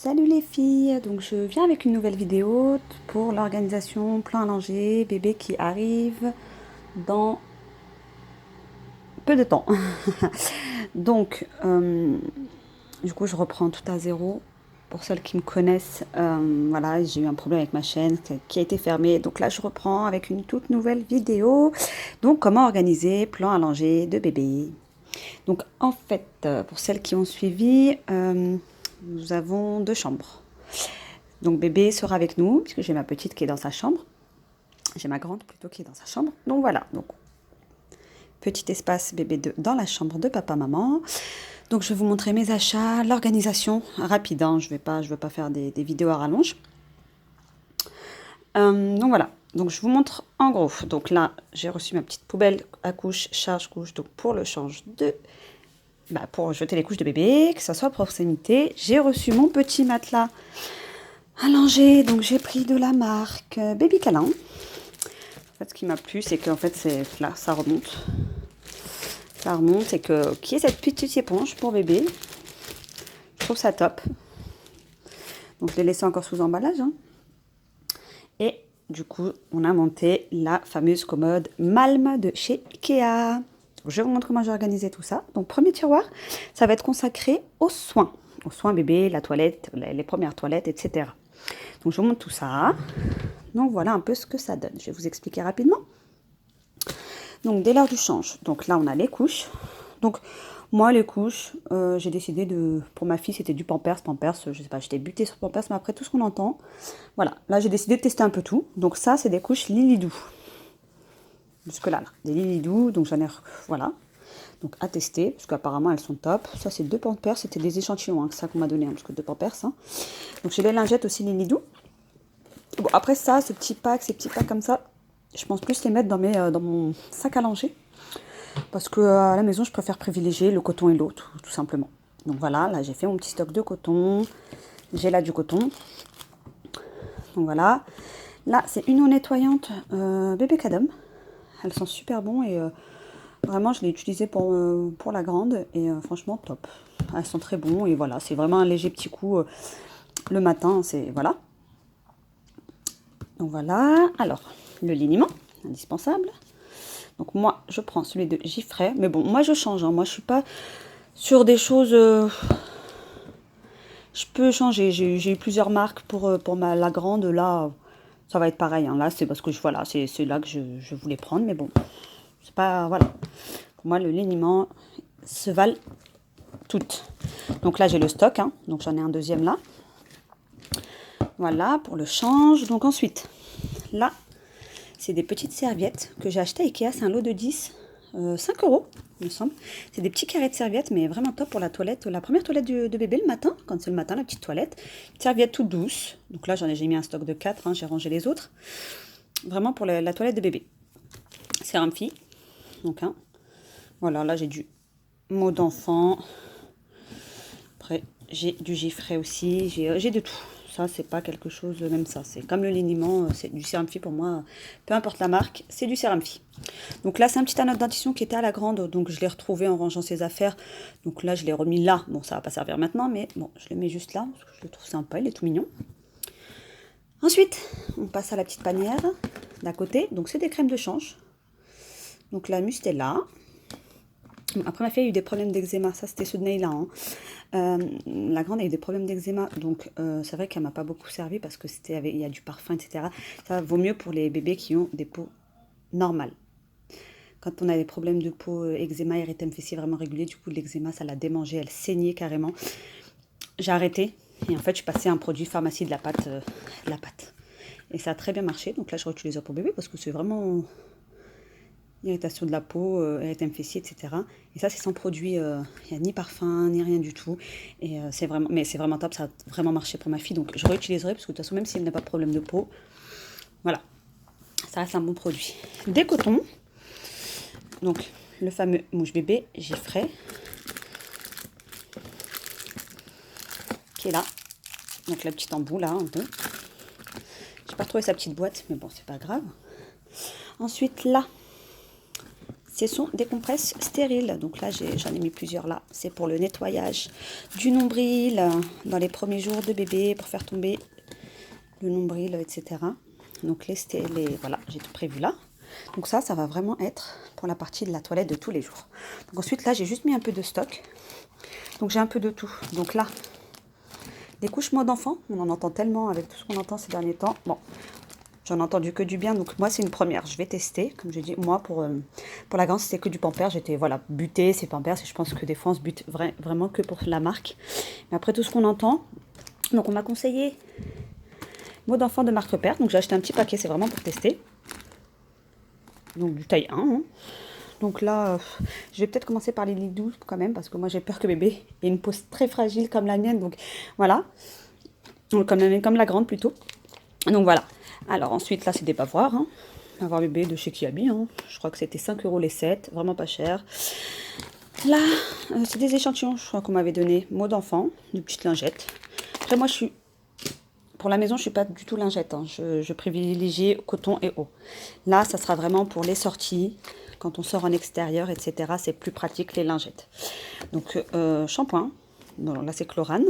Salut les filles, donc je viens avec une nouvelle vidéo pour l'organisation plan à langer bébé qui arrive dans peu de temps. Donc du coup je reprends tout à zéro. Pour celles qui me connaissent, voilà, j'ai eu un problème avec ma chaîne qui a été fermée. Donc là je reprends avec une toute nouvelle vidéo. Donc comment organiser plan à langer de bébé. Donc en fait, pour celles qui ont suivi, nous avons deux chambres. Donc bébé sera avec nous, puisque j'ai ma petite qui est dans sa chambre. J'ai ma grande plutôt qui est dans sa chambre. Donc voilà, donc petit espace bébé dans la chambre de papa-maman. Donc je vais vous montrer mes achats, l'organisation rapide, hein, je veux pas faire des vidéos à rallonge. Donc voilà, donc je vous montre en gros. Donc là, j'ai reçu ma petite poubelle à couche, charge-couche, donc pour le change de... pour jeter les couches de bébé, que ça soit à proximité. J'ai reçu mon petit matelas allongé, donc j'ai pris de la marque Baby Câlin. En fait, ce qui m'a plu, c'est qu'en fait, là, ça remonte. Ça remonte et qu'il y ait cette petite éponge pour bébé. Je trouve ça top. Donc, je l'ai laissé encore sous emballage. Hein. Et du coup, on a monté la fameuse commode Malm de chez Ikea. Donc, je vais vous montrer comment j'ai organisé tout ça. Donc, premier tiroir, ça va être consacré aux soins. Aux soins bébé, la toilette, les premières toilettes, etc. Donc, je vous montre tout ça. Donc, voilà un peu ce que ça donne. Je vais vous expliquer rapidement. Donc, dès l'heure du change, donc là, on a les couches. Donc, moi, les couches, j'ai décidé de... Pour ma fille, c'était du Pampers. Je sais pas, j'étais butée sur Pampers, mais après tout ce qu'on entend, voilà. Là, j'ai décidé de tester un peu tout. Donc, ça, c'est des couches Lilidou. Jusque-là, là. Des Lilidou, donc j'en ai... Voilà. Donc, à tester, parce qu'apparemment, elles sont top. Ça, c'est deux Pampers. C'était des échantillons, hein, ça qu'on m'a donné, hein, parce que deux Pampers. Hein. Donc, j'ai les lingettes aussi Lilidou. Bon, après ça, ces petits packs comme ça, je pense plus les mettre dans mon sac à langer. Parce qu'à la maison, je préfère privilégier le coton et l'eau, tout simplement. Donc voilà, là, j'ai fait mon petit stock de coton. J'ai là du coton. Donc voilà. Là, c'est une eau nettoyante bébé Cadom. Elles sont super bons et vraiment, je l'ai utilisé pour la grande. Et franchement, top. Elles sont très bons et voilà, c'est vraiment un léger petit coup le matin. C'est voilà. Donc voilà. Alors, le liniment, indispensable. Donc moi, je prends celui de Giffray. Mais bon, moi, je change. Hein. Moi, je suis pas sur des choses... je peux changer. J'ai eu plusieurs marques pour la grande. Là, ça va être pareil. Hein. Là, c'est parce que voilà, c'est là que je voulais prendre. Mais bon, c'est pas... Voilà. Pour moi, le liniment se valent toutes. Donc là, j'ai le stock. Hein. Donc j'en ai un deuxième là. Voilà, pour le change. Donc ensuite, là... C'est des petites serviettes que j'ai achetées à Ikea. C'est un lot de 10, 5 €, il me semble. C'est des petits carrés de serviettes, mais vraiment top pour la toilette. La première toilette de bébé le matin, quand c'est le matin, la petite toilette. Une serviette toute douce. Donc là, j'ai mis un stock de 4, hein, j'ai rangé les autres. Vraiment pour la toilette de bébé. Sérum fille. Donc, hein. Voilà, là, j'ai du mot d'enfant. Après, j'ai du Giffray aussi. J'ai de tout. Ça, c'est pas quelque chose, même ça. C'est comme le liniment, c'est du sérum fille pour moi. Peu importe la marque, c'est du sérum fille. Donc là, c'est un petit anneau de dentition qui était à la grande. Donc je l'ai retrouvé en rangeant ses affaires. Donc là, je l'ai remis là. Bon, ça va pas servir maintenant, mais bon, je le mets juste là. Parce que je le trouve sympa, il est tout mignon. Ensuite, on passe à la petite panière d'à côté. Donc c'est des crèmes de change. Donc la Mustela. Après, ma fille a eu des problèmes d'eczéma. Ça, c'était ceux de Neila. Hein. La grande a eu des problèmes d'eczéma. Donc, c'est vrai qu'elle m'a pas beaucoup servi parce que il y a du parfum, etc. Ça vaut mieux pour les bébés qui ont des peaux normales. Quand on a des problèmes de peau, eczéma, érythème fessier vraiment régulier, du coup, l'eczéma, ça l'a démangé. Elle saignait carrément. J'ai arrêté. Et en fait, je suis passée à un produit pharmacie de la pâte. Et ça a très bien marché. Donc là, je réutilise pour bébé parce que c'est vraiment... irritation de la peau, érythème fessier, etc. Et ça, c'est sans produit, il n'y a ni parfum, ni rien du tout. Et c'est vraiment top, ça a vraiment marché pour ma fille. Donc, je réutiliserai, parce que de toute façon, même si elle n'a pas de problème de peau, voilà, ça reste un bon produit. Des cotons, donc le fameux mouche bébé Giffray, qui est là. Donc, la petite embout, là, un peu. J'ai pas retrouvé sa petite boîte, mais bon, c'est pas grave. Ensuite, là, Ce sont des compresses stériles. Donc là, j'en ai mis plusieurs là. C'est pour le nettoyage du nombril dans les premiers jours de bébé pour faire tomber le nombril, etc. Donc voilà, j'ai tout prévu là. Donc ça va vraiment être pour la partie de la toilette de tous les jours. Donc ensuite là, j'ai juste mis un peu de stock. Donc j'ai un peu de tout. Donc là, des couches mode enfant. On en entend tellement avec tout ce qu'on entend ces derniers temps. Bon, j'en ai entendu que du bien. Donc moi, c'est une première. Je vais tester. Comme je dis, moi, pour la grande, c'était que du Pampers. J'étais, voilà, butée, c'est Pampers. Et je pense que des fois, on se bute vraiment que pour la marque. Mais après tout ce qu'on entend, donc on m'a conseillé mode enfant de marque Repère. Donc j'ai acheté un petit paquet. C'est vraiment pour tester. Donc du taille 1. Hein. Donc là, je vais peut-être commencer par les lits doux quand même, parce que moi j'ai peur que bébé ait une peau très fragile comme la mienne. Donc voilà, donc, comme la grande plutôt. Donc voilà. Alors ensuite là c'est des bavoirs. Hein. Bavoir bébé de chez Kiabi. Hein. Je crois que c'était 5 € les 7, vraiment pas cher. Là, c'est des échantillons, je crois qu'on m'avait donné mode enfant, des petites lingettes. Après moi pour la maison, je suis pas du tout lingette. Hein. Je privilégie coton et eau. Là, ça sera vraiment pour les sorties. Quand on sort en extérieur, etc. C'est plus pratique les lingettes. Donc, shampoing. Bon, là, c'est Chlorane.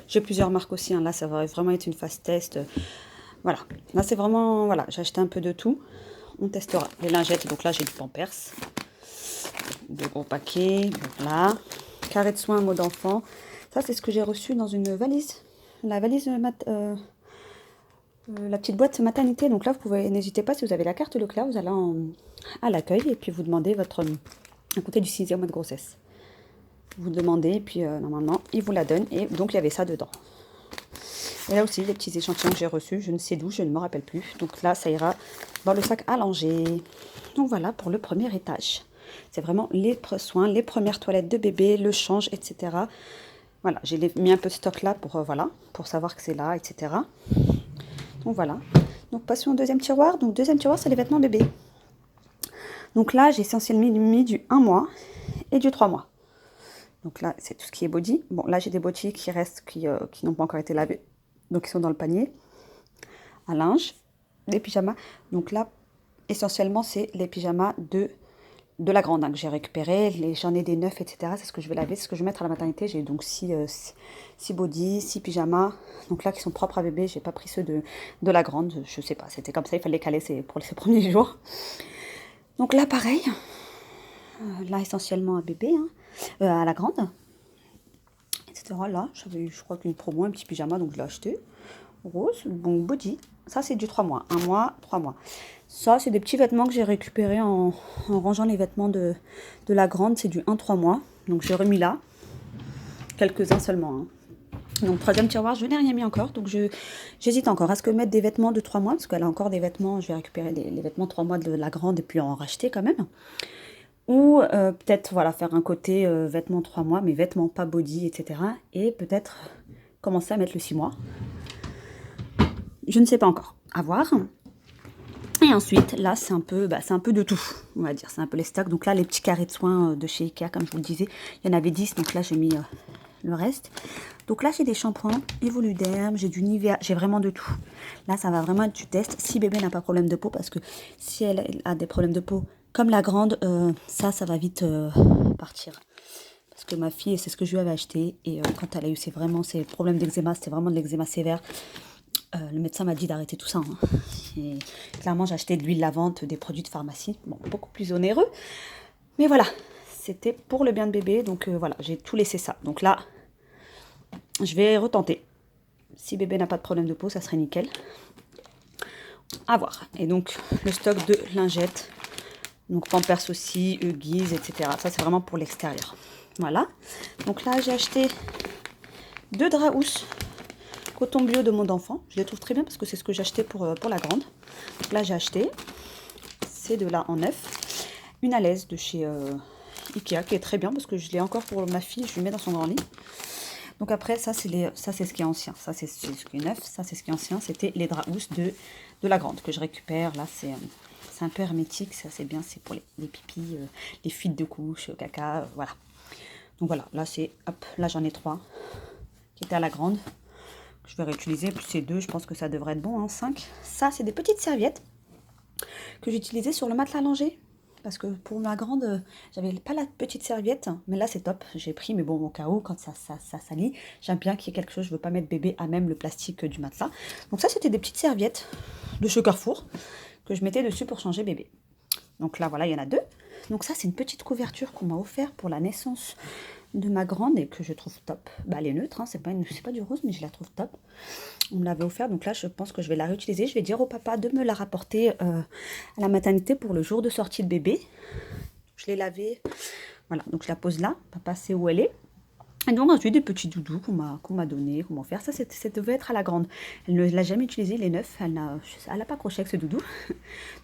J'ai plusieurs marques aussi. Hein. Là, ça va vraiment être une phase test. Voilà. Là, c'est vraiment... Voilà, j'ai acheté un peu de tout. On testera les lingettes. Donc là, j'ai du Pampers. De gros paquets. Voilà. Carré de soins mode enfant. Ça, c'est ce que j'ai reçu dans une valise. La valise la petite boîte maternité. Donc là, vous pouvez, n'hésitez pas, si vous avez la carte Leclerc, vous allez à l'accueil et puis vous demandez à compter du 6e mois de grossesse. Vous demandez et puis normalement, ils vous la donnent. Et donc, il y avait ça dedans. Et là aussi, les petits échantillons que j'ai reçus, je ne sais d'où, je ne me rappelle plus. Donc là, ça ira dans le sac à langer. Donc voilà pour le premier étage. C'est vraiment les soins, les premières toilettes de bébé, le change, etc. Voilà, j'ai mis un peu de stock là pour savoir que c'est là, etc. Donc voilà. Donc passons au deuxième tiroir. Donc deuxième tiroir, c'est les vêtements bébé. Donc là, j'ai essentiellement mis du 1 mois et du 3 mois. Donc là, c'est tout ce qui est body. Bon, là, j'ai des bodys qui restent, qui n'ont pas encore été lavés. Donc, ils sont dans le panier. À linge, des pyjamas. Donc là, essentiellement, c'est les pyjamas de la grande hein, que j'ai récupéré. J'en ai des neufs, etc. C'est ce que je vais laver, c'est ce que je vais mettre à la maternité. J'ai donc 6 bodys, 6 pyjamas. Donc là, qui sont propres à bébé. J'ai pas pris ceux de la grande. Je sais pas, c'était comme ça. Il fallait les caler pour ces premiers jours. Donc là, pareil. Là, essentiellement à bébé, hein, à la grande. Etc. Là, j'avais, je crois qu'une promo, un petit pyjama, donc je l'ai acheté. Rose, bon, body. Ça, c'est du 3 mois. 1 mois, 3 mois. Ça, c'est des petits vêtements que j'ai récupérés en rangeant les vêtements de la grande. C'est du 1-3 mois. Donc, j'ai remis là. Quelques-uns seulement. Hein. Donc, troisième tiroir, je n'ai rien mis encore. Donc, j'hésite encore. Est-ce que mettre des vêtements de 3 mois? Parce qu'elle a encore des vêtements. Je vais récupérer les vêtements 3 mois de la grande et puis en racheter quand même. Ou peut-être voilà, faire un côté vêtements 3 mois, mais vêtements pas body, etc. Et peut-être commencer à mettre le 6 mois. Je ne sais pas encore. À voir. Et ensuite, là, c'est un peu de tout, on va dire. C'est un peu les stocks. Donc là, les petits carrés de soins de chez Ikea, comme je vous le disais, il y en avait 10. Donc là, j'ai mis le reste. Donc là, j'ai des shampoings Evoluderm, j'ai du Nivea, j'ai vraiment de tout. Là, ça va vraiment être du test. Si bébé n'a pas de problème de peau, parce que si elle a des problèmes de peau, comme la grande, ça va vite partir. Parce que ma fille, c'est ce que je lui avais acheté. Et quand elle a eu ces problèmes d'eczéma, c'était vraiment de l'eczéma sévère. Le médecin m'a dit d'arrêter tout ça. Hein. Et clairement, j'ai acheté de l'huile lavante, des produits de pharmacie. Bon, beaucoup plus onéreux. Mais voilà, c'était pour le bien de bébé. Donc voilà, j'ai tout laissé ça. Donc là, je vais retenter. Si bébé n'a pas de problème de peau, ça serait nickel. À voir. Et donc, le stock de lingettes. Donc Pampers aussi, Huggies, etc. Ça, c'est vraiment pour l'extérieur. Voilà. Donc là, j'ai acheté 2 draps housses coton bio de mode enfant. Je les trouve très bien parce que c'est ce que j'ai acheté pour la grande. Donc là, j'ai acheté ces deux-là en neuf. Une à l'aise de chez Ikea qui est très bien parce que je l'ai encore pour ma fille. Je lui mets dans son grand lit. Donc après, ça, c'est ce qui est ancien. Ça, c'est ce qui est neuf. Ça, c'est ce qui est ancien. C'était les draps housses de la grande que je récupère. Là, c'est un peu hermétique. Ça, c'est bien. C'est pour les pipis, les fuites de couches, caca. Voilà. Donc voilà. Là, là, j'en ai 3 qui étaient à la grande. Je vais réutiliser. Plus ces 2, je pense que ça devrait être bon. Hein, 5. Ça, c'est des petites serviettes que j'utilisais sur le matelas allongé. parce que pour ma grande, j'avais pas la petite serviette, mais là c'est top. J'ai pris, mais bon, au cas où, quand ça salit, j'aime bien qu'il y ait quelque chose. Je veux pas mettre bébé à même le plastique du matelas. Donc ça, c'était des petites serviettes de chez Carrefour que je mettais dessus pour changer bébé. Donc là, voilà, il y en a 2. Donc ça, c'est une petite couverture qu'on m'a offert pour la naissance de ma grande et que je trouve top. Bah, elle est neutre, hein, c'est pas du rose, mais je la trouve top. On me l'avait offert, donc là, je pense que je vais la réutiliser. Je vais dire au papa de me la rapporter à la maternité pour le jour de sortie de bébé. Je l'ai lavée. Voilà, donc je la pose là. Papa sait où elle est. Et donc ensuite, des petits doudous qu'on m'a donné, qu'on m'a offert. Ça, ça devait être à la grande. Elle ne l'a jamais utilisé, il est neuf. Elle n'a pas accroché avec ce doudou.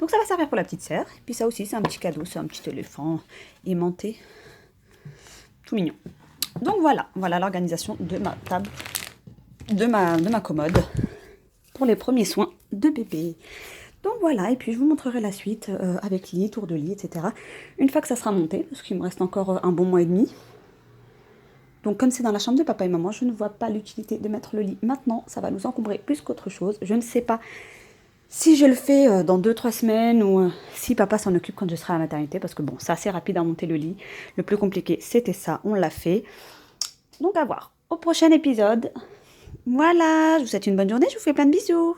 Donc ça va servir pour la petite sœur. Et puis ça aussi, c'est un petit cadeau. C'est un petit éléphant aimanté. Tout mignon. Donc voilà l'organisation de ma table, de ma commode pour les premiers soins de bébé. Donc voilà, et puis je vous montrerai la suite avec lit, tour de lit, etc. Une fois que ça sera monté, parce qu'il me reste encore un bon mois et demi. Donc comme c'est dans la chambre de papa et maman, je ne vois pas l'utilité de mettre le lit maintenant. Ça va nous encombrer plus qu'autre chose. Je ne sais pas si je le fais dans 2-3 semaines ou si papa s'en occupe quand je serai à la maternité. Parce que bon, c'est assez rapide à monter le lit. Le plus compliqué, c'était ça, on l'a fait. Donc à voir. Au prochain épisode. Voilà, je vous souhaite une bonne journée, je vous fais plein de bisous.